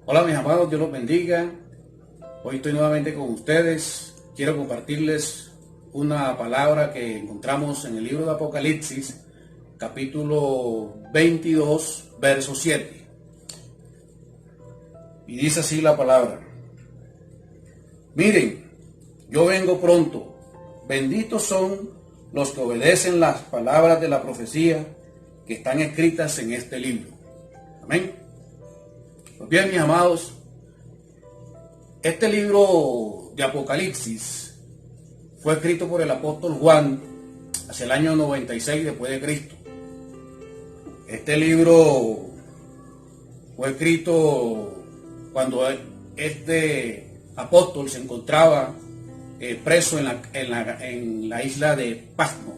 Hola mis amados, Dios los bendiga. Hoy estoy nuevamente con ustedes. Quiero compartirles una palabra que encontramos en el libro de Apocalipsis, capítulo 22, verso 7. Y dice así la palabra: Miren, yo vengo pronto. Benditos son los que obedecen las palabras de la profecía que están escritas en este libro. Amén. Pues bien, mis amados, este libro de Apocalipsis fue escrito por el apóstol Juan hacia el año 96 después de Cristo. Este libro fue escrito cuando este apóstol se encontraba preso en la isla de Patmos.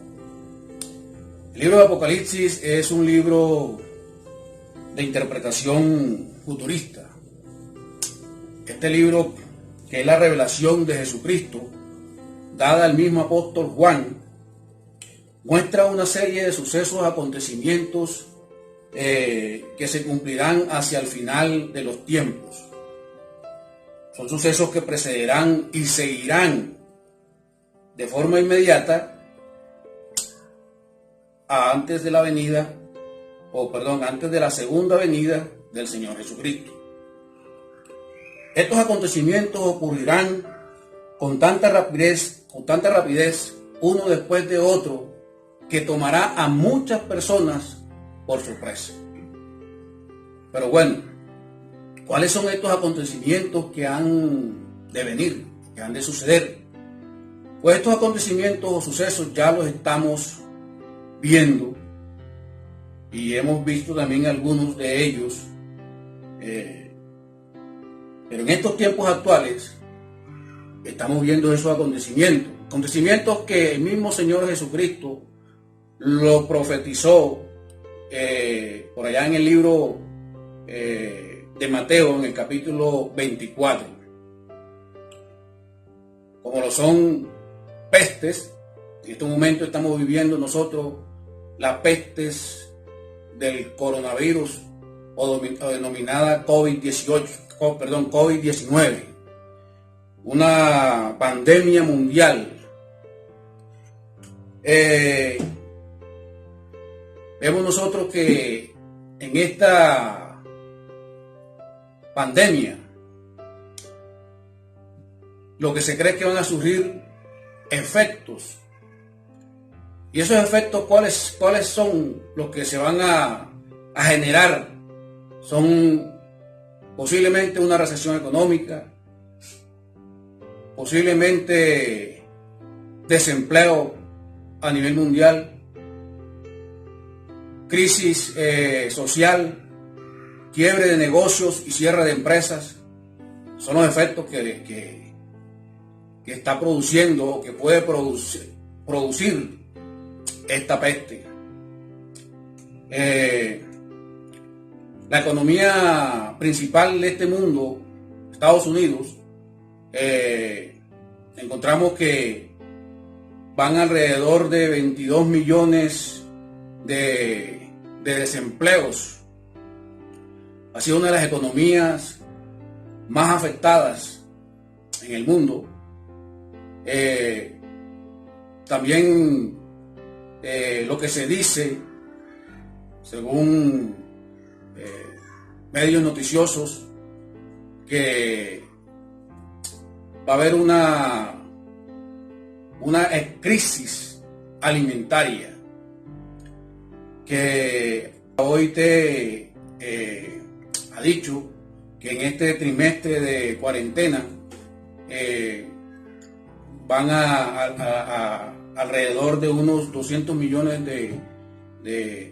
El libro de Apocalipsis es un libro de interpretación futurista. Este libro, que es la revelación de Jesucristo, dada al mismo apóstol Juan, muestra una serie de sucesos, acontecimientos que se cumplirán hacia el final de los tiempos. Son sucesos que precederán y seguirán de forma inmediata antes de la segunda venida del Señor Jesucristo. Estos acontecimientos ocurrirán con tanta rapidez, uno después de otro, que tomará a muchas personas por sorpresa. Pero bueno, ¿cuáles son estos acontecimientos que han de venir, que han de suceder? Pues estos acontecimientos o sucesos ya los estamos viendo y hemos visto también algunos de ellos, pero en estos tiempos actuales estamos viendo esos acontecimientos que el mismo Señor Jesucristo lo profetizó por allá en el libro de Mateo, en el capítulo 24, como lo son pestes. En este momento estamos viviendo nosotros las pestes del coronavirus o denominada COVID-19, una pandemia mundial. Vemos nosotros que en esta pandemia lo que se cree es que van a surgir efectos. ¿Y esos efectos cuáles son los que se van a generar? Son posiblemente una recesión económica, posiblemente desempleo a nivel mundial, crisis social, quiebre de negocios y cierre de empresas. Son los efectos que está produciendo o que puede producir esta peste. La economía principal de este mundo, Estados Unidos, encontramos que van alrededor de 22 millones de desempleos. Ha sido una de las economías más afectadas en el mundo. También lo que se dice, según medios noticiosos, que va a haber una crisis alimentaria, que hoy te ha dicho que en este trimestre de cuarentena van a alrededor de unos 200 millones de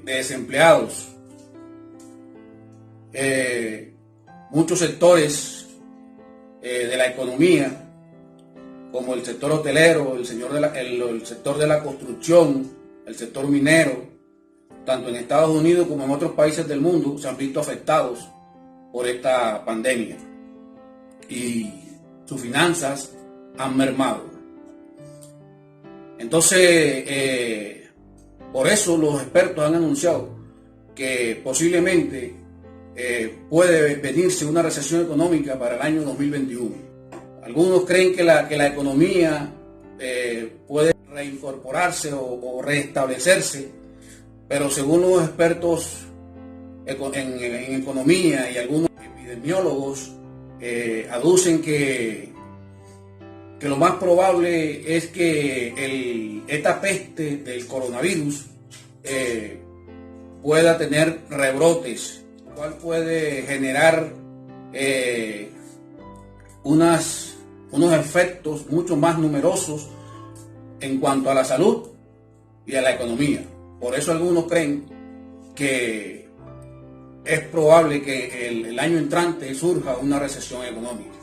desempleados. Muchos sectores de la economía, como el sector hotelero, el sector de la construcción, el sector minero, tanto en Estados Unidos como en otros países del mundo, se han visto afectados por esta pandemia y sus finanzas han mermado. Entonces, por eso los expertos han anunciado que posiblemente puede venirse una recesión económica para el año 2021. Algunos creen que la economía puede reincorporarse o restablecerse, pero según los expertos en economía y algunos epidemiólogos aducen que lo más probable es que esta peste del coronavirus pueda tener rebrotes, lo cual puede generar unos efectos mucho más numerosos en cuanto a la salud y a la economía. Por eso algunos creen que es probable que el año entrante surja una recesión económica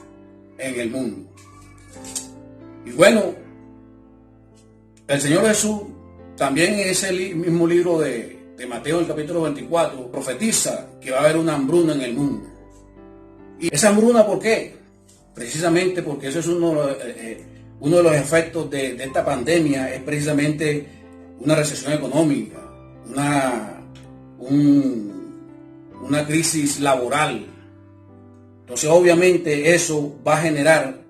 en el mundo. Y bueno, el Señor Jesús también en ese mismo libro de Mateo, en el capítulo 24, profetiza que va a haber una hambruna en el mundo. ¿Y esa hambruna por qué? Precisamente porque eso es uno de los efectos de esta pandemia, es precisamente una recesión económica, una crisis laboral. Entonces obviamente eso va a generar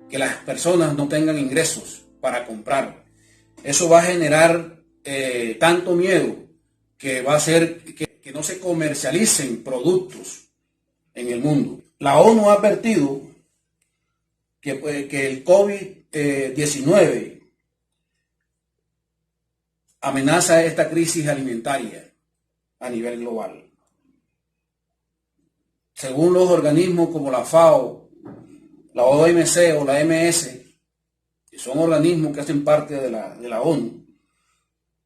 que las personas no tengan ingresos para comprar. Eso va a generar tanto miedo que va a hacer que no se comercialicen productos en el mundo. La ONU ha advertido que el COVID-19 amenaza esta crisis alimentaria a nivel global. Según los organismos como la FAO, la OMC o la MS, que son organismos que hacen parte de la ONU,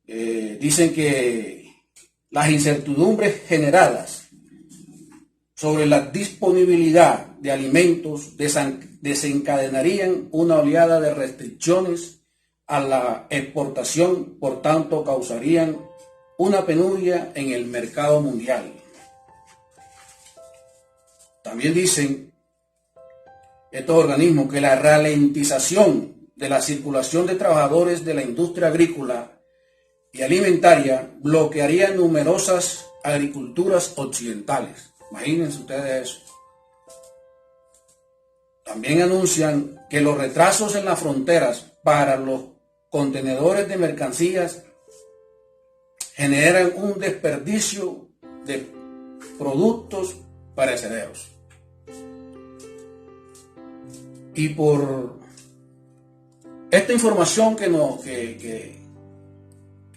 dicen que las incertidumbres generadas sobre la disponibilidad de alimentos desencadenarían una oleada de restricciones a la exportación, por tanto causarían una penuria en el mercado mundial. También dicen estos organismos que la ralentización de la circulación de trabajadores de la industria agrícola y alimentaria bloquearía numerosas agriculturas occidentales. Imagínense ustedes eso. También anuncian que los retrasos en las fronteras para los contenedores de mercancías generan un desperdicio de productos perecederos. Y por esta información que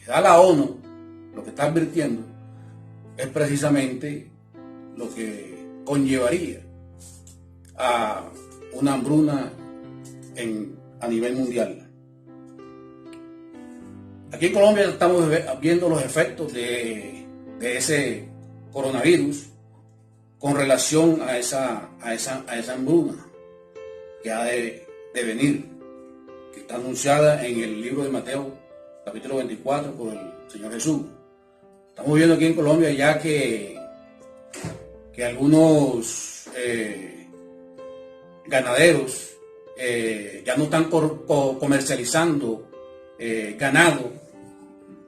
da la ONU, lo que está advirtiendo es precisamente lo que conllevaría a una hambruna a nivel mundial. Aquí en Colombia estamos viendo los efectos de ese coronavirus con relación a esa hambruna que ha de venir, que está anunciada en el libro de Mateo, capítulo 24, por el Señor Jesús. Estamos viendo aquí en Colombia ya que algunos ganaderos ya no están comercializando ganado,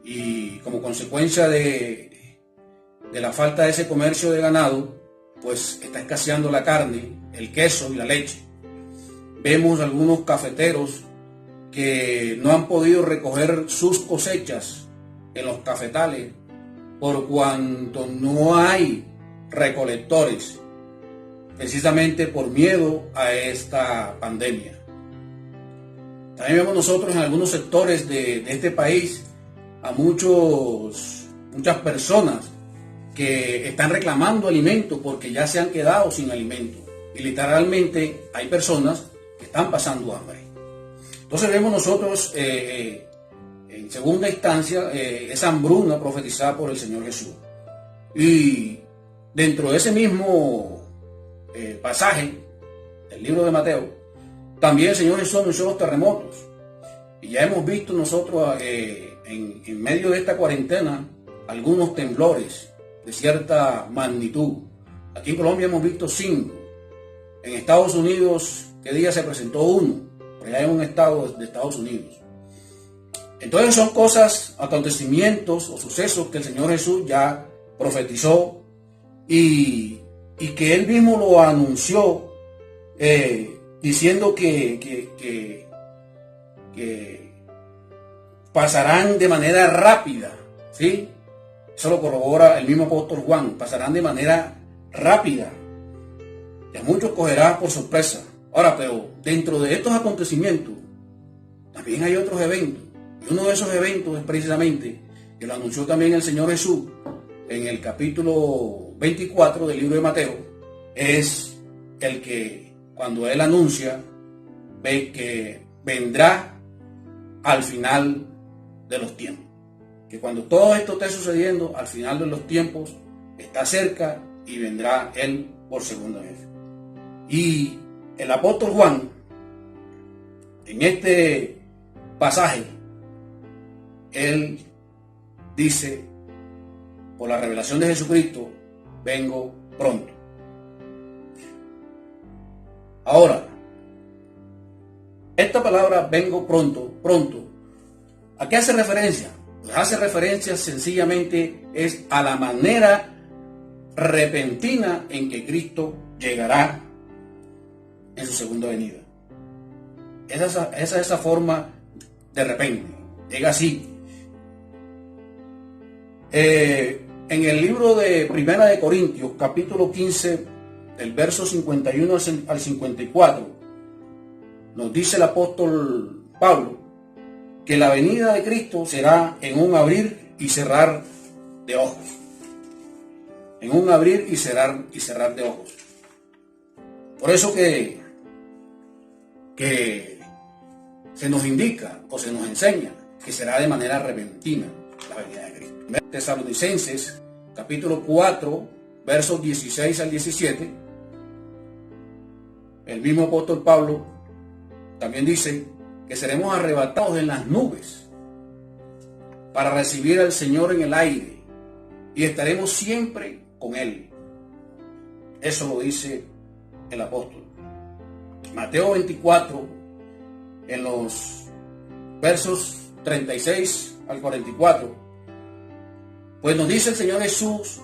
y como consecuencia de la falta de ese comercio de ganado, pues está escaseando la carne, el queso y la leche. Vemos algunos cafeteros que no han podido recoger sus cosechas en los cafetales por cuanto no hay recolectores, precisamente por miedo a esta pandemia. También vemos nosotros en algunos sectores de este país a muchas personas que están reclamando alimento porque ya se han quedado sin alimento. Y literalmente hay personas que están pasando hambre. Entonces vemos nosotros en segunda instancia esa hambruna profetizada por el Señor Jesús. Y dentro de ese mismo pasaje del libro de Mateo, también el Señor Jesús anunció los terremotos. Y ya hemos visto nosotros en medio de esta cuarentena algunos temblores de cierta magnitud. Aquí en Colombia hemos visto 5. En Estados Unidos, ¿qué día se presentó 1? Allá en un estado de Estados Unidos. Entonces son cosas, acontecimientos o sucesos que el Señor Jesús ya profetizó, y y que él mismo lo anunció, diciendo que pasarán de manera rápida, ¿sí? Eso lo corrobora el mismo apóstol Juan, pasarán de manera rápida. Y a muchos cogerá por sorpresa. Ahora, pero dentro de estos acontecimientos, también hay otros eventos. Y uno de esos eventos es precisamente, que lo anunció también el Señor Jesús en el capítulo 24 del libro de Mateo, es el que cuando Él anuncia, ve que vendrá al final de los tiempos. Que cuando todo esto esté sucediendo, al final de los tiempos, está cerca y vendrá Él por segunda vez. Y el apóstol Juan, en este pasaje, él dice, por la revelación de Jesucristo, vengo pronto. Ahora, esta palabra vengo pronto, ¿a qué hace referencia? Pues hace referencia sencillamente es a la manera repentina en que Cristo llegará en su segunda venida. Esa es esa forma de repente, llega así. En el libro de Primera de Corintios, capítulo 15, del verso 51 al 54, nos dice el apóstol Pablo que la venida de Cristo será en un abrir y cerrar de ojos. En un abrir y cerrar de ojos. Por eso que se nos indica o se nos enseña que será de manera repentina la venida de Cristo. Tesalonicenses, capítulo 4, versos 16 al 17, el mismo apóstol Pablo también dice que seremos arrebatados en las nubes para recibir al Señor en el aire y estaremos siempre con Él. Eso lo dice el apóstol. Mateo 24, en los versos 36 al 44, pues nos dice el Señor Jesús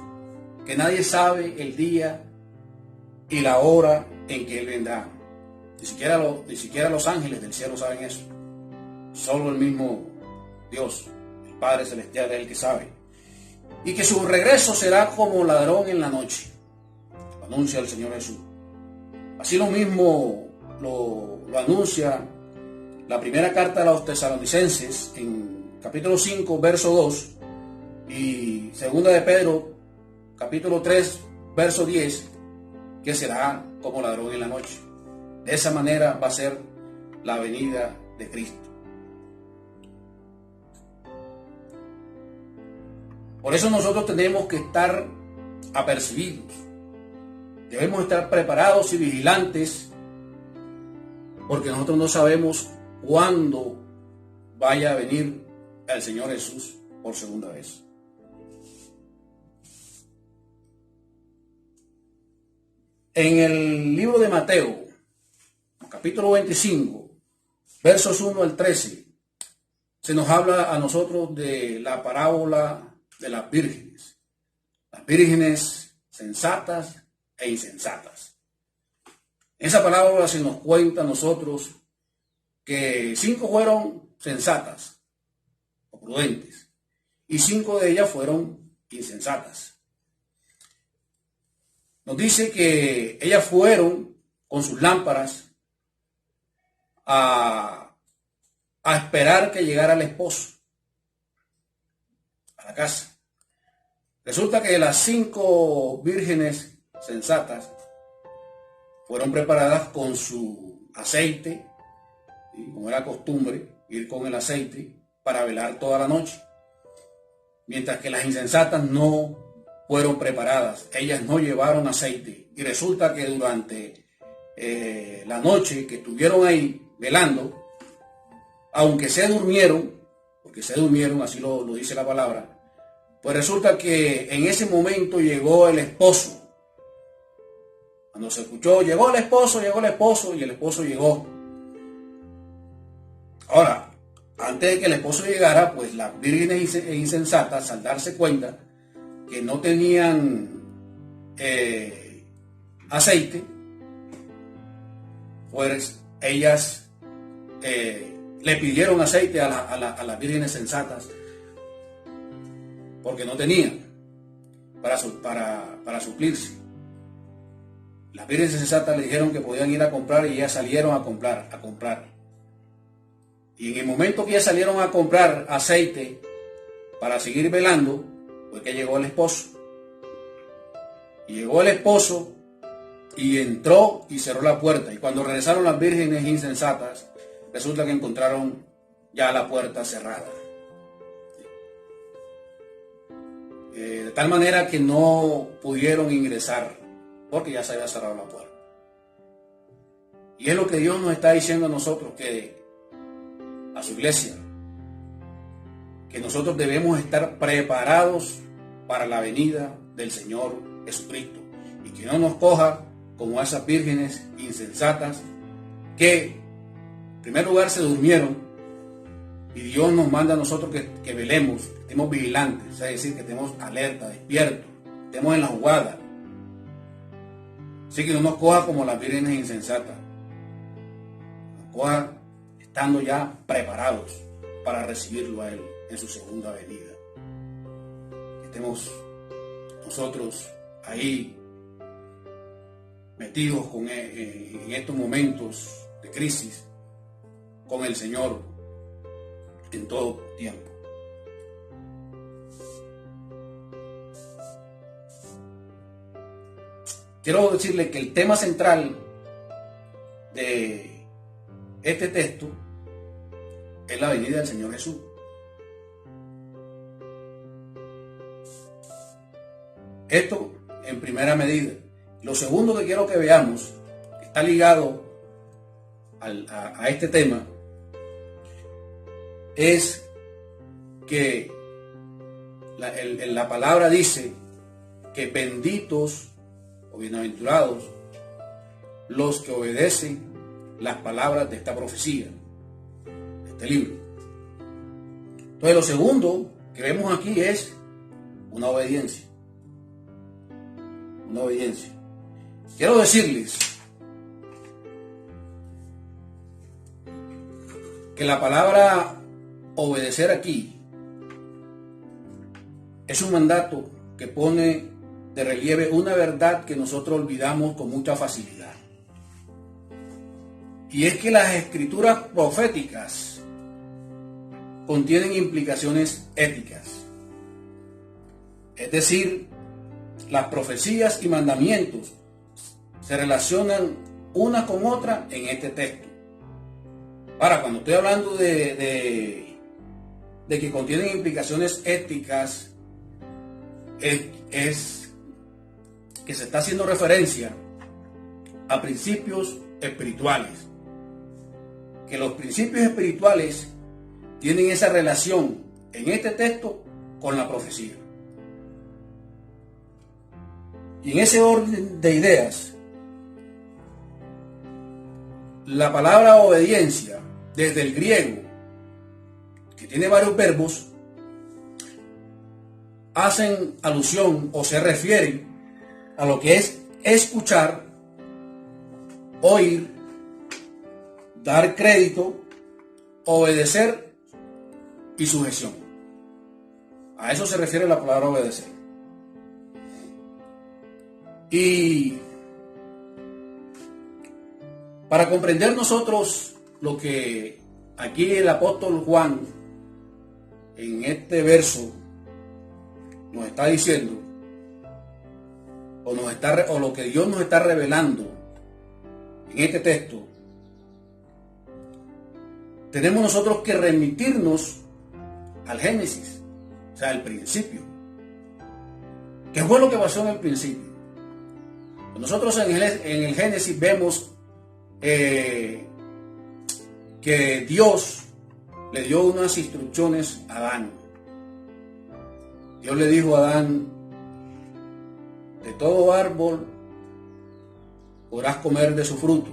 que nadie sabe el día y la hora en que Él vendrá. Ni siquiera los ángeles del cielo saben eso. Solo el mismo Dios, el Padre Celestial, es el que sabe. Y que su regreso será como ladrón en la noche. Lo anuncia el Señor Jesús. Así lo mismo lo anuncia la primera carta a los tesalonicenses en capítulo 5, verso 2, y segunda de Pedro, capítulo 3, verso 10, que será como ladrón en la noche. De esa manera va a ser la venida de Cristo. Por eso nosotros tenemos que estar apercibidos. Debemos estar preparados y vigilantes, porque nosotros no sabemos cuándo vaya a venir el Señor Jesús por segunda vez. En el libro de Mateo, capítulo 25, versos 1 al 13, se nos habla a nosotros de la parábola de las vírgenes sensatas e insensatas. En esa parábola se nos cuenta a nosotros que 5 fueron sensatas o prudentes y 5 de ellas fueron insensatas. Nos dice que ellas fueron con sus lámparas a esperar que llegara el esposo a la casa. Resulta que las 5 vírgenes sensatas fueron preparadas con su aceite, y como era costumbre, ir con el aceite para velar toda la noche. Mientras que las insensatas no fueron preparadas, ellas no llevaron aceite. Y resulta que durante la noche que estuvieron ahí velando, aunque se durmieron, porque se durmieron, así lo dice la palabra, pues resulta que en ese momento llegó el esposo. Cuando se escuchó, llegó el esposo, y el esposo llegó. Ahora, antes de que el esposo llegara, pues las vírgenes insensatas, al darse cuenta que no tenían aceite, pues ellas le pidieron aceite a las vírgenes sensatas porque no tenían para suplirse. Las vírgenes sensatas le dijeron que podían ir a comprar y ellas salieron a comprar. Y en el momento que ellas salieron a comprar aceite para seguir velando, fue que llegó el esposo. Y llegó el esposo y entró y cerró la puerta. Y cuando regresaron las vírgenes insensatas, resulta que encontraron ya la puerta cerrada. De tal manera que no pudieron ingresar porque ya se había cerrado la puerta. Y es lo que Dios nos está diciendo a nosotros, a su iglesia, que nosotros debemos estar preparados para la venida del Señor Jesucristo, y que no nos coja como esas vírgenes insensatas que en primer lugar se durmieron, y Dios nos manda a nosotros que velemos, que estemos vigilantes, es decir, que estemos alerta, despiertos, estemos en la jugada. Así que no nos coja como las vírgenes insensatas, nos coja estando ya preparados para recibirlo a Él en su segunda venida. Que estemos nosotros ahí metidos en estos momentos de crisis con el Señor en todo tiempo. Quiero decirle que el tema central de este texto es la venida del Señor Jesús. Esto en primera medida. Lo segundo que quiero que veamos, que está ligado a este tema, es que la palabra dice que benditos o bienaventurados los que obedecen las palabras de esta profecía, de este libro. Entonces lo segundo que vemos aquí es una obediencia. Una obediencia. Quiero decirles que la palabra obedecer aquí es un mandato que pone de relieve una verdad que nosotros olvidamos con mucha facilidad. Y es que las escrituras proféticas contienen implicaciones éticas. Es decir, las profecías y mandamientos se relacionan una con otra en este texto. Ahora, cuando estoy hablando de que contienen implicaciones éticas, es que se está haciendo referencia a principios espirituales. Que los principios espirituales tienen esa relación en este texto con la profecía. Y en ese orden de ideas, la palabra obediencia, desde el griego, que tiene varios verbos, hacen alusión o se refieren a lo que es escuchar, oír, dar crédito, obedecer y sujeción. A eso se refiere la palabra obedecer. Y para comprender nosotros lo que aquí el apóstol Juan en este verso nos está diciendo, o lo que Dios nos está revelando en este texto, tenemos nosotros que remitirnos al Génesis, o sea, al principio. ¿Qué fue lo que pasó en el principio? Nosotros en el Génesis vemos que Dios le dio unas instrucciones a Adán. Dios le dijo a Adán: de todo árbol podrás comer de su fruto,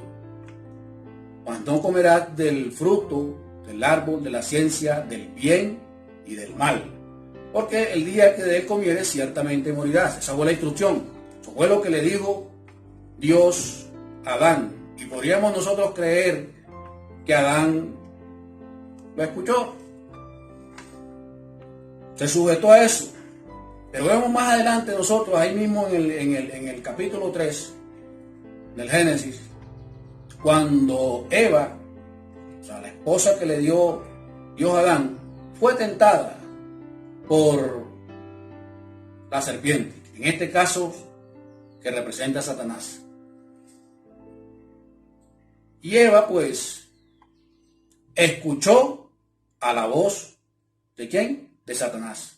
mas no comerás del fruto del árbol de la ciencia del bien y del mal, porque el día que de él comieres ciertamente morirás. Esa fue la instrucción. Eso fue lo que le dijo Dios a Adán. Y podríamos nosotros creer que Adán lo escuchó, se sujetó a eso. Pero vemos más adelante nosotros, ahí mismo en el capítulo 3 del Génesis, cuando Eva, o sea, la esposa que le dio Dios a Adán, fue tentada por la serpiente, en este caso que representa a Satanás. Y Eva pues escuchó a la voz ¿de quién? De Satanás.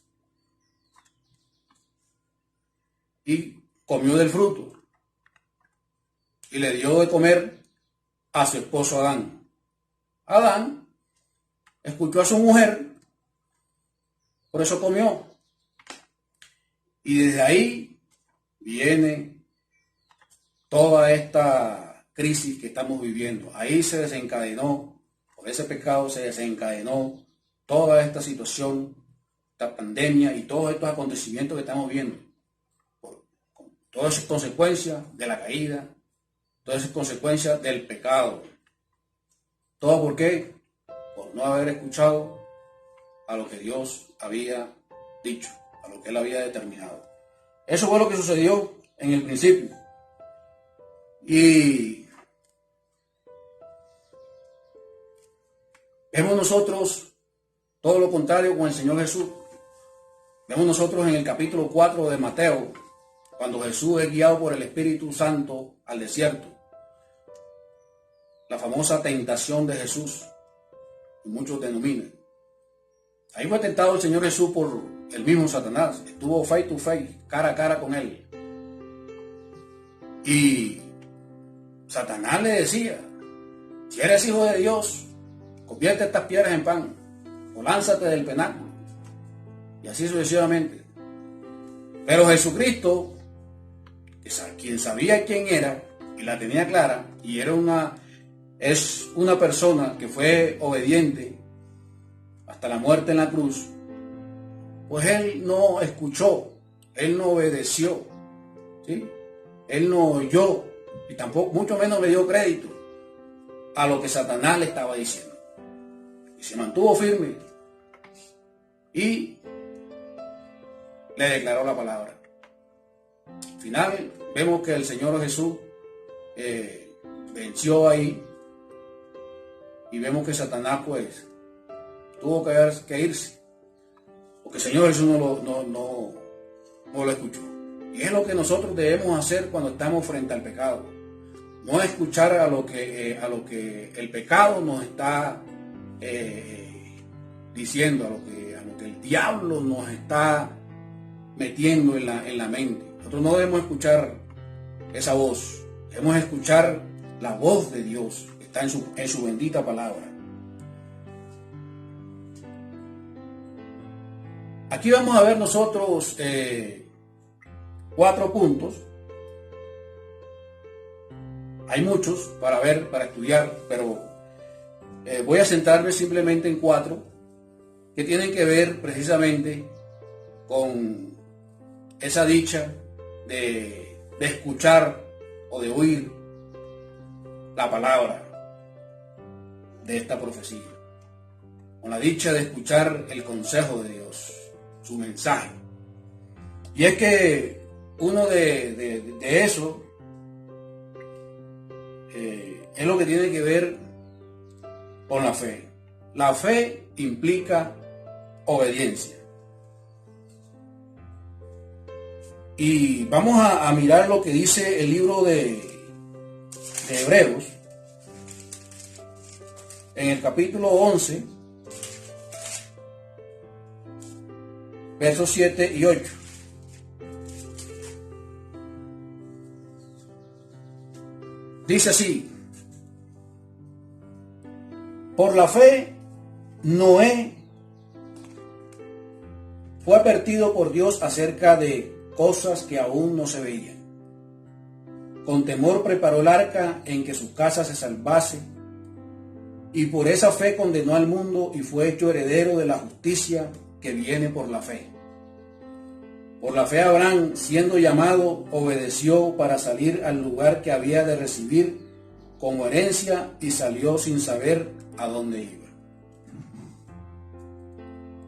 Y comió del fruto y le dio de comer a su esposo Adán. Adán escuchó a su mujer, por eso comió. Y desde ahí viene toda esta crisis que estamos viviendo. Ahí se desencadenó, por ese pecado se desencadenó toda esta situación, esta pandemia y todos estos acontecimientos que estamos viendo. Todas esas consecuencias de la caída, todas esas consecuencias del pecado. ¿Todo por qué? Por no haber escuchado a lo que Dios había dicho, a lo que Él había determinado. Eso fue lo que sucedió en el principio. Y vemos nosotros todo lo contrario con el Señor Jesús. Vemos nosotros en el capítulo 4 de Mateo, cuando Jesús es guiado por el Espíritu Santo al desierto. La famosa tentación de Jesús, que muchos denominan. Ahí fue tentado el Señor Jesús por el mismo Satanás. Estuvo face to face, cara a cara con él. Y Satanás le decía: si eres hijo de Dios, convierte estas piedras en pan, o lánzate del penáculo. Y así sucesivamente. Pero Jesucristo, quien sabía quién era y la tenía clara, y es una persona que fue obediente hasta la muerte en la cruz, pues Él no escuchó, Él no obedeció, ¿sí? Él no oyó y tampoco, mucho menos le dio crédito a lo que Satanás le estaba diciendo. Y se mantuvo firme y le declaró la palabra. Al final vemos que el Señor Jesús venció ahí, y vemos que Satanás pues tuvo que irse, porque el Señor Jesús no lo escuchó. Y es lo que nosotros debemos hacer cuando estamos frente al pecado. No escuchar a lo que el pecado nos está diciendo, a lo que el diablo nos está metiendo en la mente. Nosotros no debemos escuchar esa voz. Debemos escuchar la voz de Dios que está en su bendita palabra. Aquí vamos a ver nosotros 4 puntos. Hay muchos para ver, para estudiar, pero voy a centrarme simplemente en 4 que tienen que ver precisamente con esa dicha de escuchar o de oír la palabra de esta profecía, con la dicha de escuchar el consejo de Dios, su mensaje. Y es que uno de eso es lo que tiene que ver con la fe. La fe implica obediencia. Y vamos a mirar lo que dice el libro de Hebreos, en el capítulo 11, versos 7 y 8. Dice así: por la fe, Noé fue advertido por Dios acerca de cosas que aún no se veían. Con temor preparó el arca en que su casa se salvase, y por esa fe condenó al mundo y fue hecho heredero de la justicia que viene por la fe. Por la fe Abraham, siendo llamado, obedeció para salir al lugar que había de recibir como herencia y salió sin saber a dónde iba.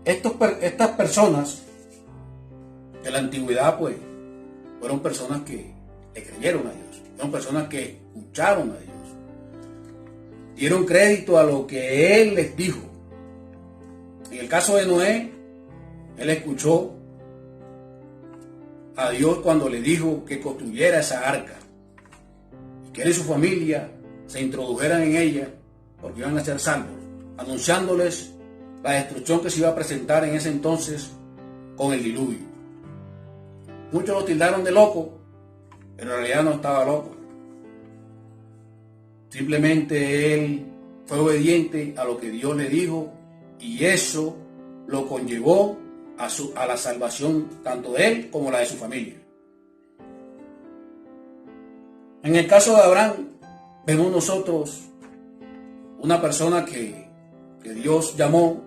Estas personas de la antigüedad, pues, fueron personas que le creyeron a Dios, fueron personas que escucharon a Dios, dieron crédito a lo que Él les dijo. En el caso de Noé, él escuchó a Dios cuando le dijo que construyera esa arca y que él y su familia se introdujeran en ella porque iban a ser salvos, anunciándoles la destrucción que se iba a presentar en ese entonces con el diluvio. Muchos lo tildaron de loco, pero en realidad no estaba loco. Simplemente él fue obediente a lo que Dios le dijo y eso lo conllevó a la salvación tanto de él como la de su familia. En el caso de Abraham, vemos nosotros una persona que Dios llamó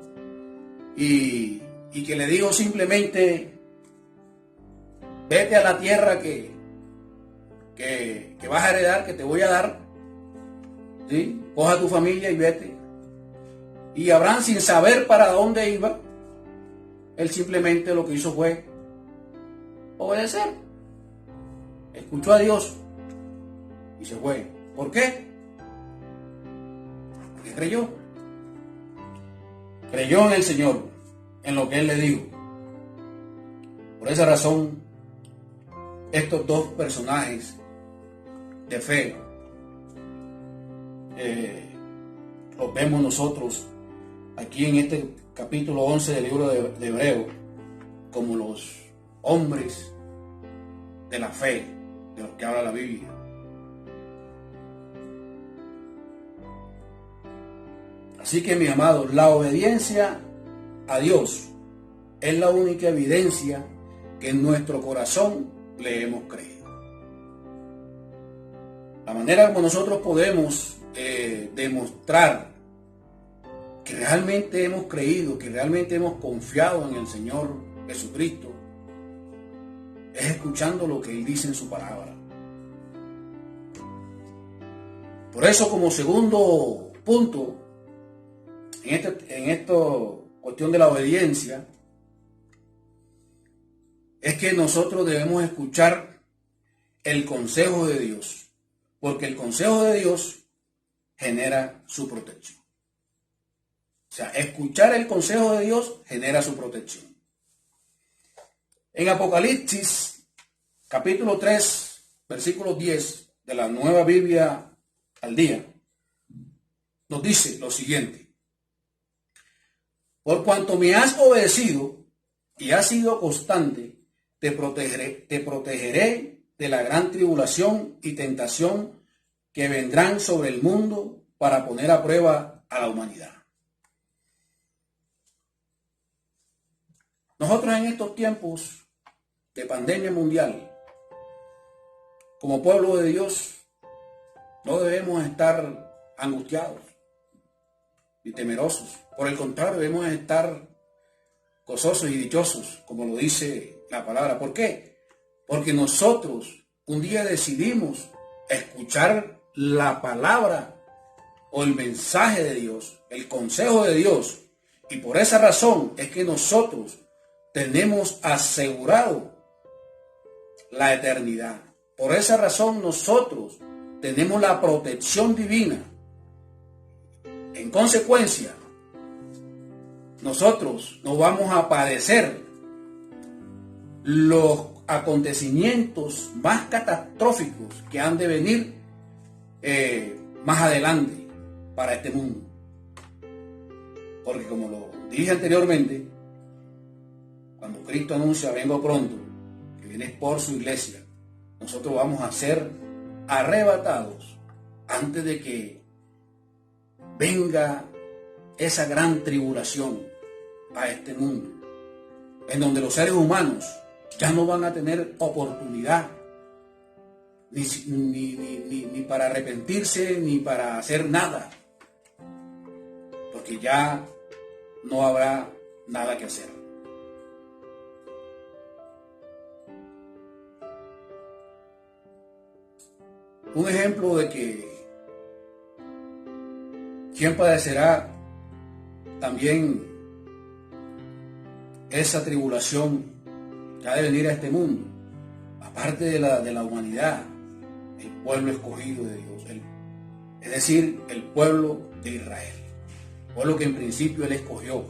y que le dijo simplemente: vete a la tierra que vas a heredar, que te voy a dar, ¿sí? Coja a tu familia y vete. Y Abraham, sin saber para dónde iba, él simplemente lo que hizo fue obedecer. Escuchó a Dios y se fue. ¿Por qué? Porque creyó. Creyó en el Señor, en lo que Él le dijo. Por esa razón, estos dos personajes de fe los vemos nosotros aquí en este capítulo 11 del libro de Hebreo como los hombres de la fe de los que habla la Biblia. Así que, mis amados, la obediencia a Dios es la única evidencia que en nuestro corazón le hemos creído. La manera como nosotros podemos demostrar que realmente hemos creído, que realmente hemos confiado en el Señor Jesucristo, es escuchando lo que Él dice en su palabra. Por eso, como segundo punto, en esta cuestión de la obediencia, es que nosotros debemos escuchar el consejo de Dios, porque el consejo de Dios genera su protección. O sea, escuchar el consejo de Dios genera su protección. En Apocalipsis, capítulo 3, versículo 10 de la Nueva Biblia al Día, nos dice lo siguiente: por cuanto me has obedecido y has sido constante, te protegeré de la gran tribulación y tentación que vendrán sobre el mundo para poner a prueba a la humanidad. Nosotros en estos tiempos de pandemia mundial, como pueblo de Dios, no debemos estar angustiados y temerosos. Por el contrario, debemos estar gozosos y dichosos, como lo dice la palabra. ¿Por qué? Porque nosotros un día decidimos escuchar la palabra o el mensaje de Dios, el consejo de Dios, y por esa razón es que nosotros tenemos asegurado la eternidad. Por esa razón nosotros tenemos la protección divina. En consecuencia, nosotros no vamos a padecer los acontecimientos más catastróficos que han de venir más adelante para este mundo. Porque como lo dije anteriormente, cuando Cristo anuncia vengo pronto, que viene por su iglesia, nosotros vamos a ser arrebatados antes de que venga esa gran tribulación a este mundo, en donde los seres humanos ya no van a tener oportunidad ni para arrepentirse, ni para hacer nada, porque ya no habrá nada que hacer. un ejemplo de que quién padecerá también esa tribulación que ha de venir a este mundo, aparte de la humanidad, el pueblo escogido de Dios, es decir, el pueblo de Israel, pueblo que en principio Él escogió.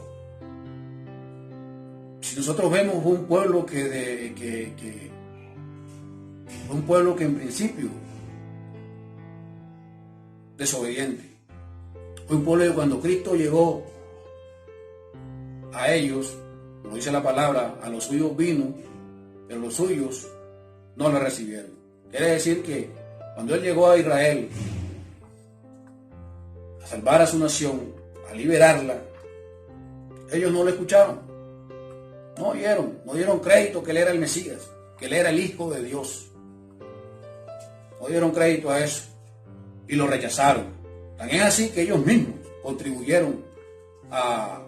Si nosotros vemos un pueblo un pueblo que en principio desobediente, un pueblo que cuando Cristo llegó a ellos, como dice la palabra, a los suyos vino, pero los suyos no lo recibieron. Quiere decir que cuando Él llegó a Israel a salvar a su nación, a liberarla, ellos no lo escucharon, no oyeron, no dieron crédito que Él era el Mesías, que Él era el Hijo de Dios. No dieron crédito a eso y lo rechazaron. Tan es así que ellos mismos contribuyeron a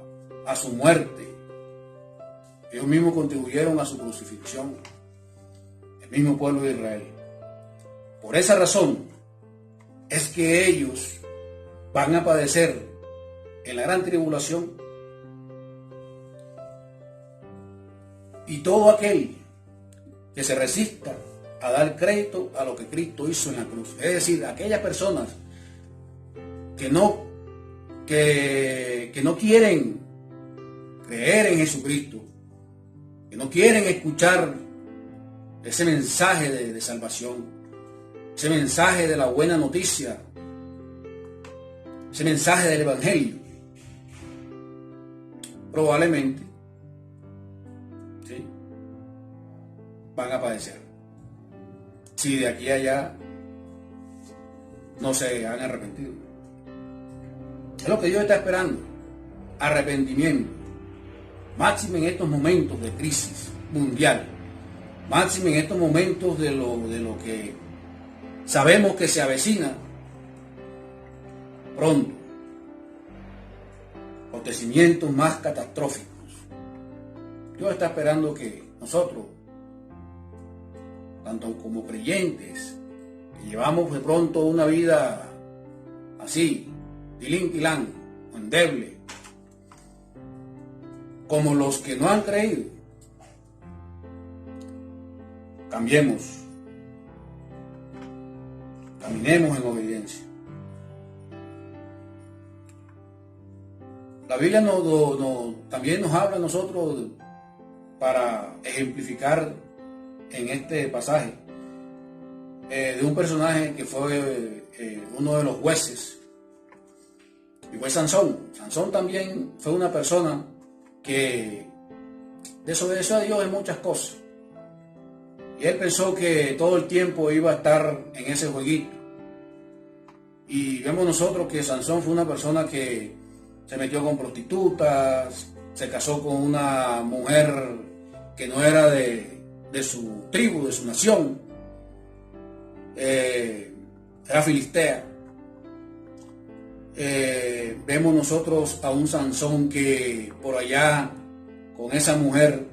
su muerte. Ellos mismos contribuyeron a su crucifixión. El mismo pueblo de Israel. Por esa razón es que ellos van a padecer en la gran tribulación. Y todo aquel que se resista a dar crédito a lo que Cristo hizo en la cruz. Es decir, aquellas personas que no quieren creer en Jesucristo, que no quieren escuchar ese mensaje de salvación, ese mensaje de la buena noticia, ese mensaje del Evangelio, probablemente ¿sí? van a padecer. Si de aquí a allá no se han arrepentido. Es lo que Dios está esperando. Arrepentimiento. Máximo en estos momentos de crisis mundial. Máximo en estos momentos de lo que sabemos que se avecina pronto. Acontecimientos más catastróficos. Dios está esperando que nosotros, tanto como creyentes, que llevamos de pronto una vida así, tilín-tilán, endeble, como los que no han creído, cambiemos, caminemos en obediencia. La Biblia también nos habla a nosotros para ejemplificar en este pasaje de un personaje que fue uno de los jueces, y fue Sansón. Sansón también fue una persona que desobedeció a Dios en muchas cosas, y él pensó que todo el tiempo iba a estar en ese jueguito. Y vemos nosotros que Sansón fue una persona que se metió con prostitutas, se casó con una mujer que no era de su tribu, de su nación, era filistea. Vemos nosotros a un Sansón que por allá, con esa mujer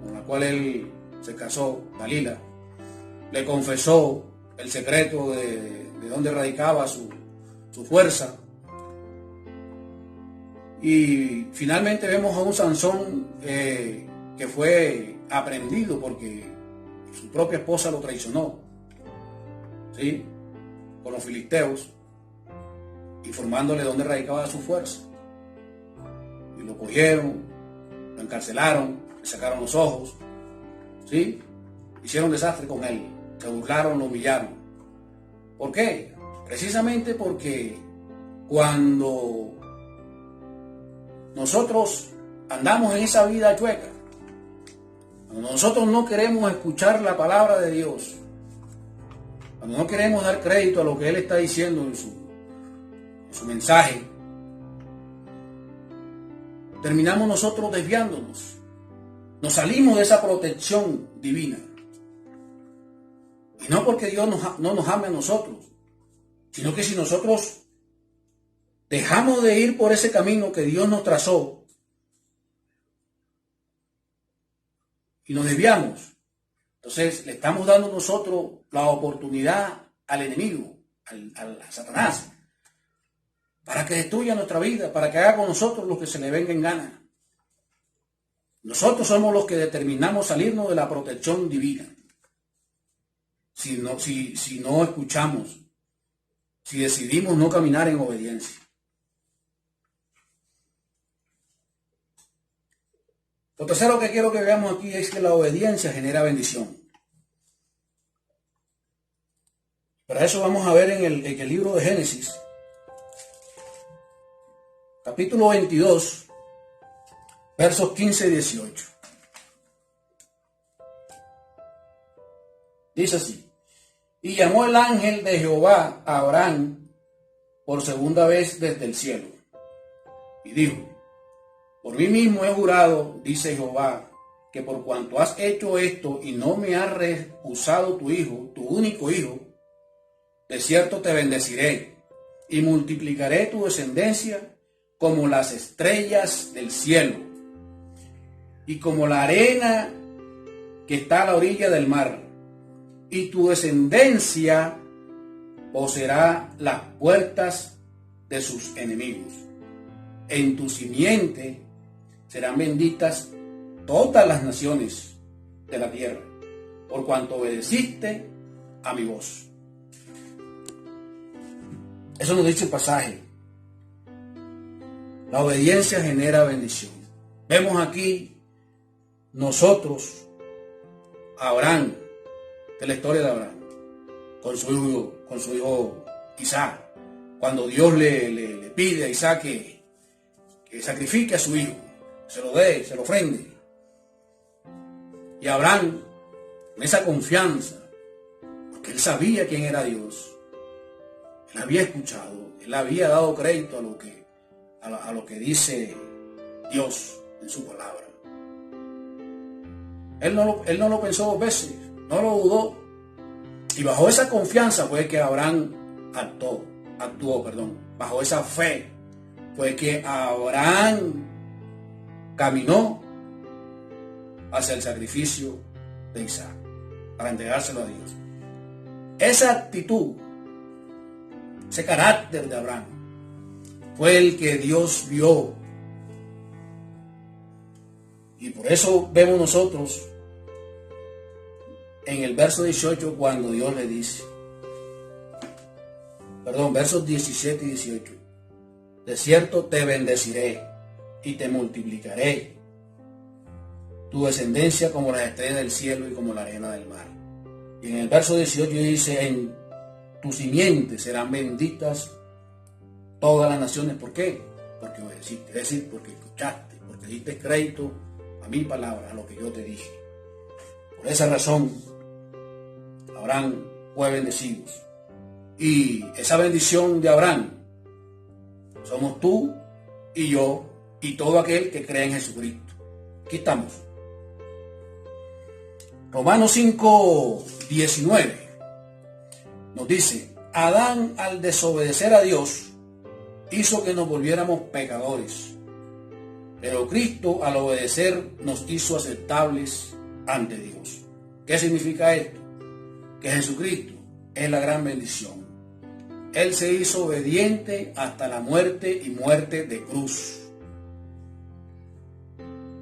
con la cual él se casó, Dalila, le confesó el secreto de dónde radicaba su fuerza. Y finalmente vemos a un Sansón que fue aprendido porque su propia esposa lo traicionó, ¿sí? Con los filisteos, informándole dónde radicaba su fuerza. Y lo cogieron, lo encarcelaron, le sacaron los ojos, ¿sí? Hicieron desastre con él, se burlaron, lo humillaron. ¿Por qué? Precisamente porque cuando nosotros andamos en esa vida chueca, cuando nosotros no queremos escuchar la palabra de Dios, cuando no queremos dar crédito a lo que Él está diciendo en su mensaje, terminamos nosotros desviándonos. Nos salimos de esa protección divina. Y no porque Dios no nos ame a nosotros, sino que si nosotros dejamos de ir por ese camino que Dios nos trazó y nos desviamos, entonces le estamos dando nosotros la oportunidad al enemigo, a Satanás, para que destruya nuestra vida, para que haga con nosotros lo que se le venga en gana. Nosotros somos los que determinamos salirnos de la protección divina. Si no escuchamos, si decidimos no caminar en obediencia. Lo tercero que quiero que veamos aquí es que la obediencia genera bendición. Para eso vamos a ver en el libro de Génesis, capítulo 22, versos 15 y 18. Dice así: y llamó el ángel de Jehová a Abraham por segunda vez desde el cielo, y dijo: por mí mismo he jurado, dice Jehová, que por cuanto has hecho esto y no me has rehusado tu hijo, tu único hijo, de cierto te bendeciré y multiplicaré tu descendencia como las estrellas del cielo y como la arena que está a la orilla del mar, y tu descendencia poseerá las puertas de sus enemigos. En tu simiente serán benditas todas las naciones de la tierra, por cuanto obedeciste a mi voz. Eso nos dice el pasaje. La obediencia genera bendición. Vemos aquí nosotros, Abraham, de la historia de Abraham, con su hijo Isaac, cuando Dios le pide a Isaac que sacrifique a su hijo, se lo dé, se lo ofrende. Y Abraham, con esa confianza, porque él sabía quién era Dios, él había escuchado, él había dado crédito a lo que dice Dios en su palabra. Él no lo pensó dos veces, no lo dudó. Y bajo esa confianza fue que Abraham actuó. Bajo esa fe fue que Abraham caminó hacia el sacrificio de Isaac para entregárselo a Dios. Esa actitud, ese carácter de Abraham fue el que Dios vio. Y por eso vemos nosotros en el verso 18 cuando Dios le dice, versos 17 y 18, de cierto te bendeciré y te multiplicaré tu descendencia como las estrellas del cielo y como la arena del mar. Y en el verso 18 dice, en tu simiente serán benditas todas las naciones. ¿Por qué? Porque obedeciste, es decir, porque escuchaste, porque diste crédito a mi palabra, a lo que yo te dije. Por esa razón, Abraham fue bendecido. Y esa bendición de Abraham somos tú y yo y todo aquel que cree en Jesucristo. Aquí estamos. Romanos 5:19 nos dice: Adán, al desobedecer a Dios, hizo que nos volviéramos pecadores, pero Cristo, al obedecer, nos hizo aceptables ante Dios. ¿Qué significa esto? Que Jesucristo es la gran bendición. Él se hizo obediente hasta la muerte y muerte de cruz.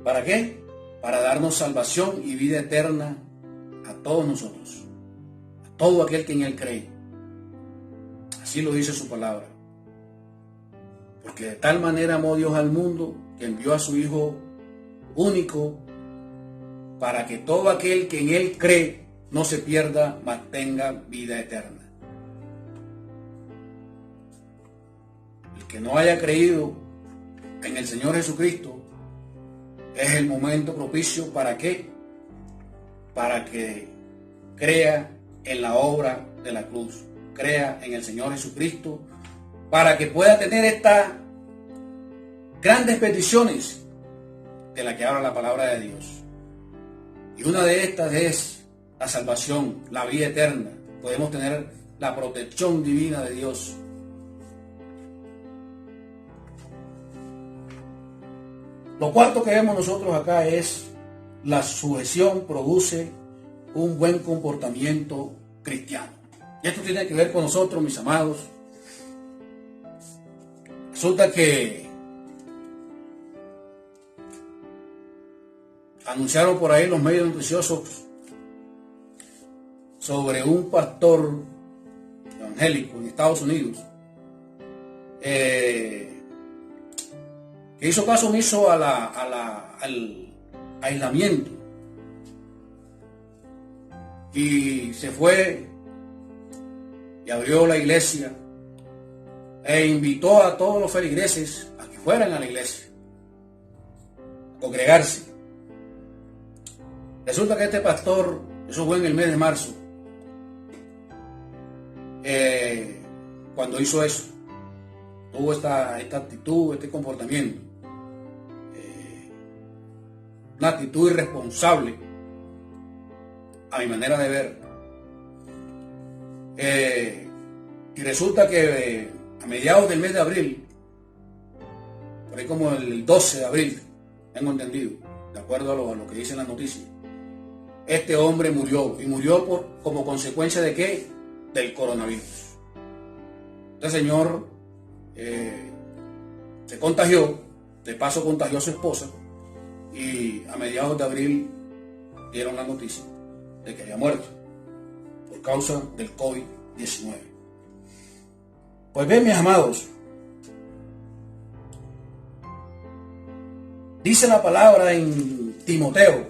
¿Para qué? Para darnos salvación y vida eterna a todos nosotros, a todo aquel que en Él cree. Así lo dice su palabra. Porque de tal manera amó Dios al mundo que envió a su Hijo único para que todo aquel que en Él cree no se pierda, mas tenga vida eterna. El que no haya creído en el Señor Jesucristo, es el momento propicio ¿para qué? Para que crea en la obra de la cruz, crea en el Señor Jesucristo, para que pueda tener estas grandes peticiones de las que habla la palabra de Dios. Y una de estas es la salvación, la vida eterna. Podemos tener la protección divina de Dios. Lo cuarto que vemos nosotros acá es la sujeción produce un buen comportamiento cristiano. Y esto tiene que ver con nosotros, mis amados. Resulta que anunciaron por ahí los medios noticiosos sobre un pastor evangélico en Estados Unidos que hizo caso omiso al aislamiento y se fue y abrió la iglesia e invitó a todos los feligreses a que fueran a la iglesia a congregarse. Resulta que este pastor, eso fue en el mes de marzo, cuando hizo eso, tuvo esta actitud, este comportamiento, una actitud irresponsable a mi manera de ver. Y resulta que a mediados del mes de abril, por ahí como el 12 de abril, tengo entendido, de acuerdo a lo que dicen las noticias, este hombre murió. ¿Y murió como consecuencia de qué? Del coronavirus. Este señor se contagió, de paso contagió a su esposa, y a mediados de abril dieron la noticia de que había muerto por causa del COVID-19. Pues bien, mis amados, dice la palabra en Timoteo,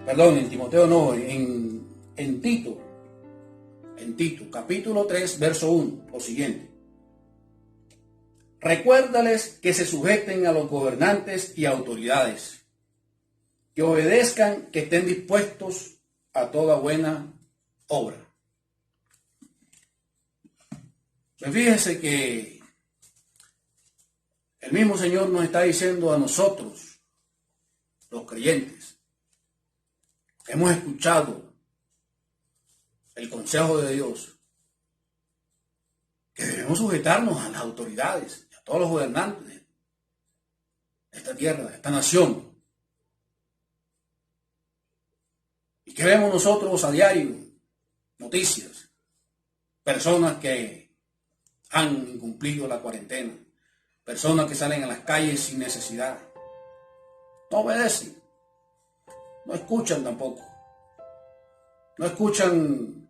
perdón, en Timoteo no, en Tito, capítulo 3, verso 1, lo siguiente. Recuérdales que se sujeten a los gobernantes y autoridades, que obedezcan, que estén dispuestos a toda buena obra. Pues fíjense que el mismo Señor nos está diciendo a nosotros, los creyentes, que hemos escuchado el consejo de Dios, que debemos sujetarnos a las autoridades, a todos los gobernantes de esta tierra, de esta nación. ¿Y qué vemos nosotros a diario? Noticias, personas que han incumplido la cuarentena, personas que salen a las calles sin necesidad, no obedecen, no escuchan tampoco, no escuchan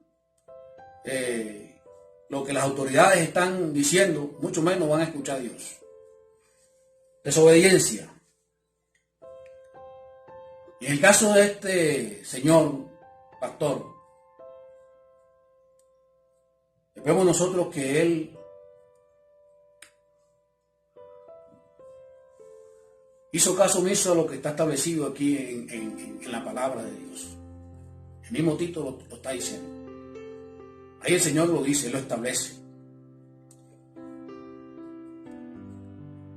lo que las autoridades están diciendo, mucho menos van a escuchar a Dios. Desobediencia. Y en el caso de este señor pastor, vemos nosotros que él hizo caso omiso a lo que está establecido aquí en la palabra de Dios. El mismo Tito lo está diciendo. Ahí el Señor lo dice, lo establece.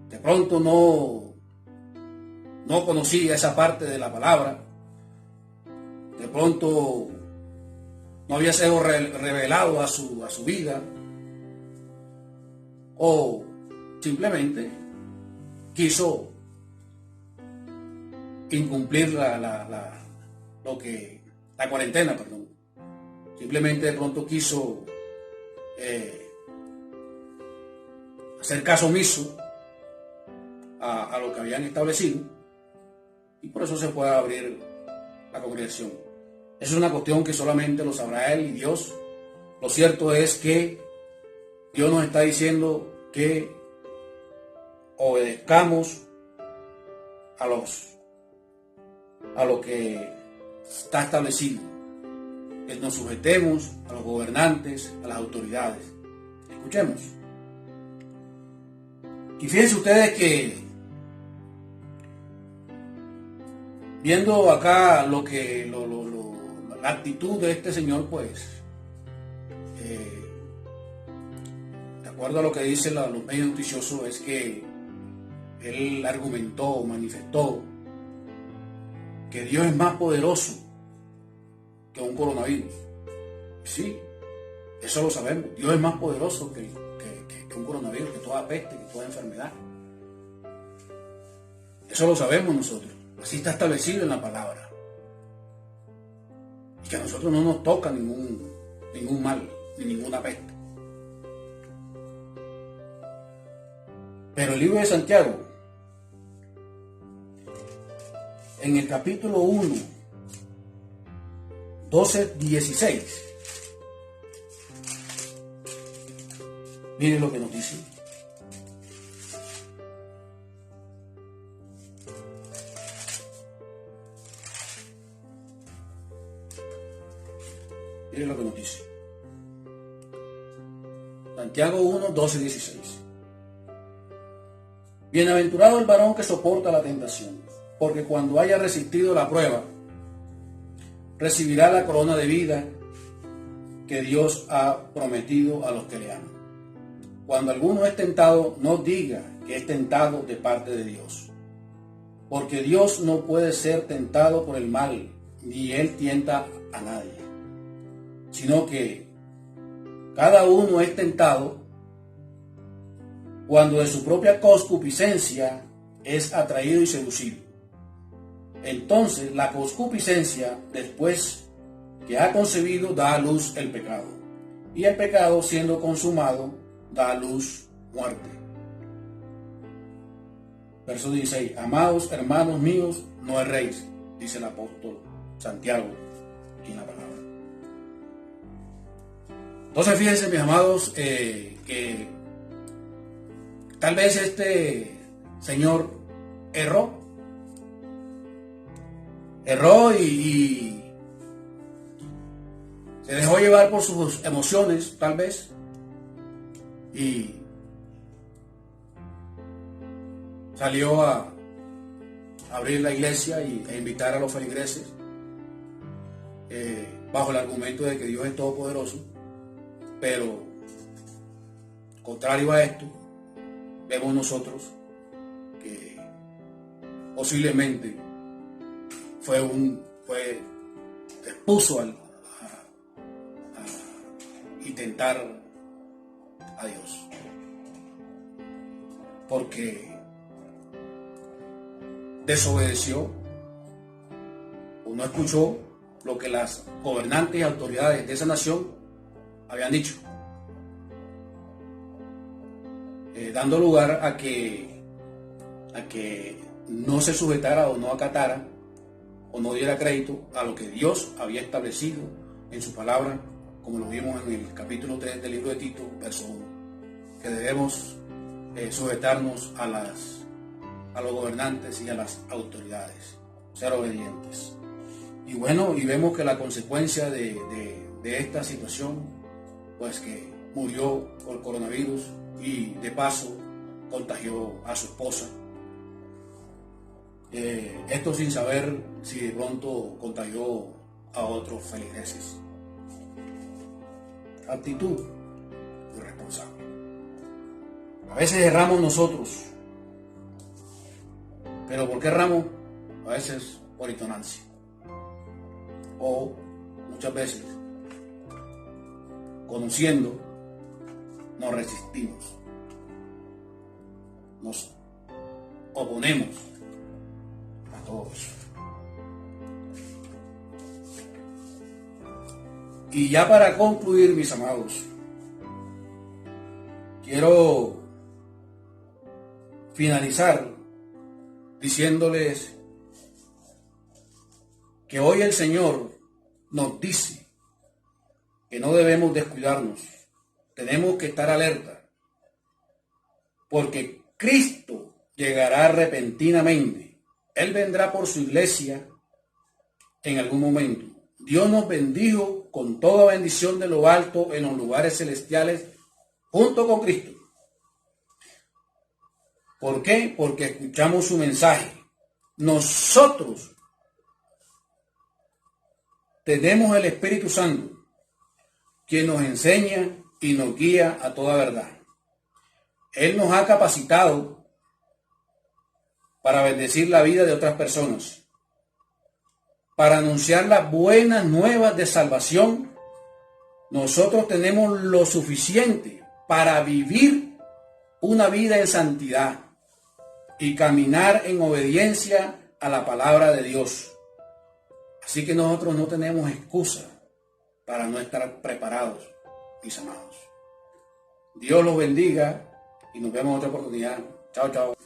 De pronto no conocía esa parte de la palabra. De pronto no había sido revelado a su vida. O simplemente quiso incumplir la cuarentena, perdón. Simplemente de pronto quiso hacer caso omiso a lo que habían establecido, y por eso se puede abrir la congregación. Eso es una cuestión que solamente lo sabrá él y Dios. Lo cierto es que Dios nos está diciendo que obedezcamos a lo que está establecido, que nos sujetemos a los gobernantes, a las autoridades. Escuchemos. Y fíjense ustedes que viendo acá la actitud de este señor, pues de acuerdo a lo que dicen los medios noticiosos, es que él argumentó, manifestó que Dios es más poderoso que un coronavirus. Sí, eso lo sabemos. Dios es más poderoso que un coronavirus, que toda peste, que toda enfermedad. Eso lo sabemos nosotros. Así está establecido en la palabra. y que a nosotros no nos toca ningún mal, ni ninguna peste. Pero el libro de Santiago, en el capítulo 1, 12, 16, miren lo que nos dice. Miren lo que nos dice. Santiago 1, 12, 16. Bienaventurado el varón que soporta la tentación, porque cuando haya resistido la prueba, recibirá la corona de vida que Dios ha prometido a los que le aman. Cuando alguno es tentado, no diga que es tentado de parte de Dios, porque Dios no puede ser tentado por el mal, ni Él tienta a nadie, sino que cada uno es tentado cuando de su propia concupiscencia es atraído y seducido. Entonces la concupiscencia, después que ha concebido, da a luz el pecado. Y el pecado, siendo consumado, da a luz muerte. Verso 16. Amados hermanos míos, no erréis, dice el apóstol Santiago en la palabra. Entonces fíjense, mis amados, que tal vez este señor erró y se dejó llevar por sus emociones, tal vez, y salió a abrir la iglesia e invitar a los feligreses bajo el argumento de que Dios es todopoderoso. Pero contrario a esto, vemos nosotros que posiblemente expuso a intentar a Dios, porque desobedeció o no escuchó lo que las gobernantes y autoridades de esa nación habían dicho, dando lugar a que no se sujetara o no acatara o no diera crédito a lo que Dios había establecido en su palabra, como lo vimos en el capítulo 3 del libro de Tito, verso 1, que debemos sujetarnos a los gobernantes y a las autoridades, ser obedientes. Y bueno, y vemos que la consecuencia de esta situación, pues que murió por coronavirus y de paso contagió a su esposa. Esto sin saber si de pronto contagió a otros feligreses. Actitud irresponsable. A veces erramos nosotros. ¿Pero por qué erramos? A veces por ignorancia. O muchas veces, conociendo, nos resistimos. Nos oponemos a todo eso. Y ya para concluir, mis amados, quiero finalizar diciéndoles que hoy el Señor nos dice que no debemos descuidarnos, tenemos que estar alerta, porque Cristo llegará repentinamente. Él vendrá por su iglesia en algún momento. Dios nos bendijo con toda bendición de lo alto en los lugares celestiales junto con Cristo. ¿Por qué? Porque escuchamos su mensaje. Nosotros tenemos el Espíritu Santo, quien nos enseña y nos guía a toda verdad. Él nos ha capacitado para bendecir la vida de otras personas, para anunciar las buenas nuevas de salvación. Nosotros tenemos lo suficiente para vivir una vida en santidad y caminar en obediencia a la palabra de Dios. Así que nosotros no tenemos excusa para no estar preparados, mis amados. Dios los bendiga y nos vemos en otra oportunidad. Chao, chao.